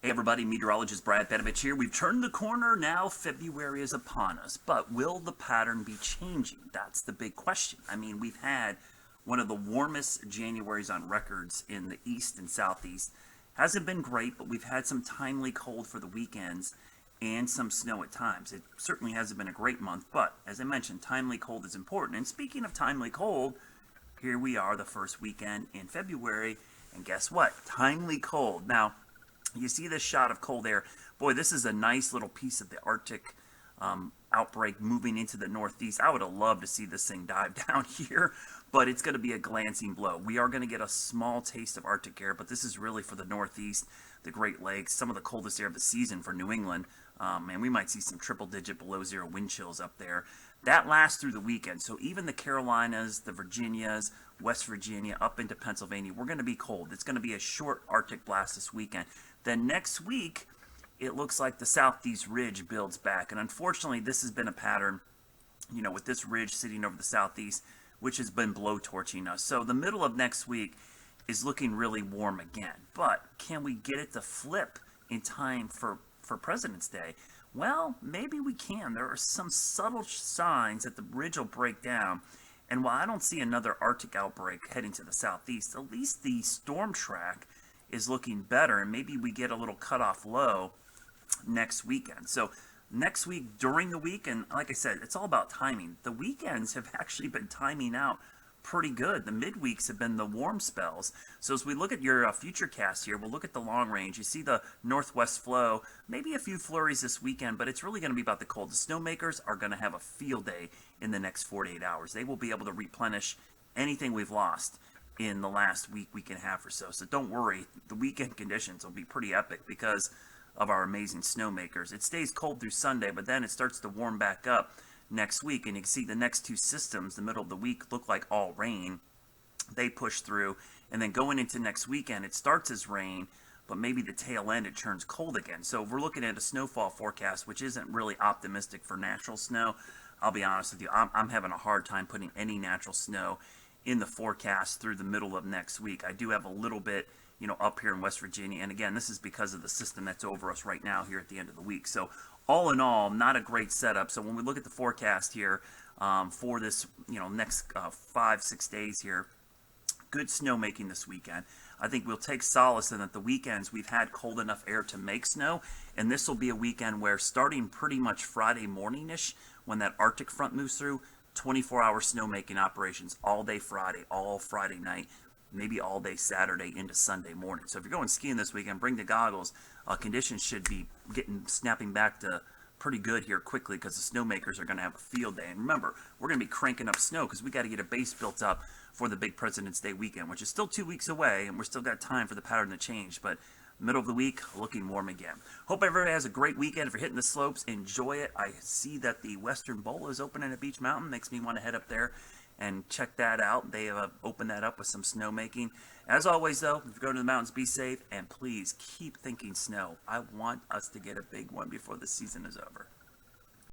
Hey everybody, meteorologist Brad Bedovich here. We've turned the corner, now February is upon us, but will the pattern be changing? That's the big question. I mean, we've had one of the warmest Januaries on records in the east and southeast. Hasn't been great, but we've had some timely cold for the weekends and some snow at times. It certainly hasn't been a great month, but as I mentioned, timely cold is important. And speaking of timely cold, here we are the first weekend in February, and guess what? Timely cold. Now, you see this shot of cold air. Boy, this is a nice little piece of the Arctic outbreak moving into the Northeast. I would have loved to see this thing dive down here, but it's going to be a glancing blow. We are going to get a small taste of Arctic air, but this is really for the Northeast, the Great Lakes, some of the coldest air of the season for New England. And we might see some triple-digit below zero wind chills up there. That lasts through the weekend. So even the Carolinas, the Virginias, West Virginia, up into Pennsylvania, we're going to be cold. It's going to be a short Arctic blast this weekend. Then next week, it looks like the Southeast ridge builds back. And unfortunately, this has been a pattern, with this ridge sitting over the Southeast, which has been blowtorching us. So the middle of next week is looking really warm again. But can we get it to flip in time for President's Day? Well, maybe we can. There are some subtle signs that the ridge will break down. And while I don't see another Arctic outbreak heading to the Southeast, at least the storm track is looking better, and maybe we get a little cutoff low next weekend. So next week, during the week, and like I said, it's all about timing. The weekends have actually been timing out pretty good. The midweeks have been the warm spells. So as we look at your future cast here, we'll look at the long range. You see the northwest flow, maybe a few flurries this weekend, but it's really going to be about the cold. The snowmakers are going to have a field day in the next 48 hours. They will be able to replenish anything we've lost in the last week and a half or so. So don't worry, the weekend conditions will be pretty epic because of our amazing snowmakers. It stays cold through Sunday, but then it starts to warm back up next week, and you can see the next two systems, the middle of the week, look like all rain. They push through, and then going into next weekend, it starts as rain, but maybe the tail end, it turns cold again. So we're looking at a snowfall forecast, which isn't really optimistic for natural snow. I'll be honest with you, I'm having a hard time putting any natural snow in the forecast through the middle of next week. I do have a little bit, up here in West Virginia, and again, this is because of the system that's over us right now here at the end of the week. So all in all, not a great setup. So when we look at the forecast here for this, next 5-6 days here, good snowmaking this weekend. I think we'll take solace in that the weekends we've had cold enough air to make snow, and this will be a weekend where starting pretty much Friday morning-ish, when that Arctic front moves through, 24-hour snowmaking operations all day Friday, all Friday night, maybe all day Saturday into Sunday morning. So if you're going skiing this weekend, bring the goggles. Conditions should be snapping back to pretty good here quickly because the snowmakers are going to have a field day. And remember, we're going to be cranking up snow because we got to get a base built up for the big President's Day weekend, which is still 2 weeks away, and we're still got time for the pattern to change. But middle of the week, looking warm again. Hope everybody has a great weekend. If you're hitting the slopes, enjoy it. I see that the Western Bowl is opening at Beach Mountain. Makes me want to head up there and check that out. They have opened that up with some snowmaking. As always, though, if you go to the mountains, be safe, and please keep thinking snow. I want us to get a big one before the season is over.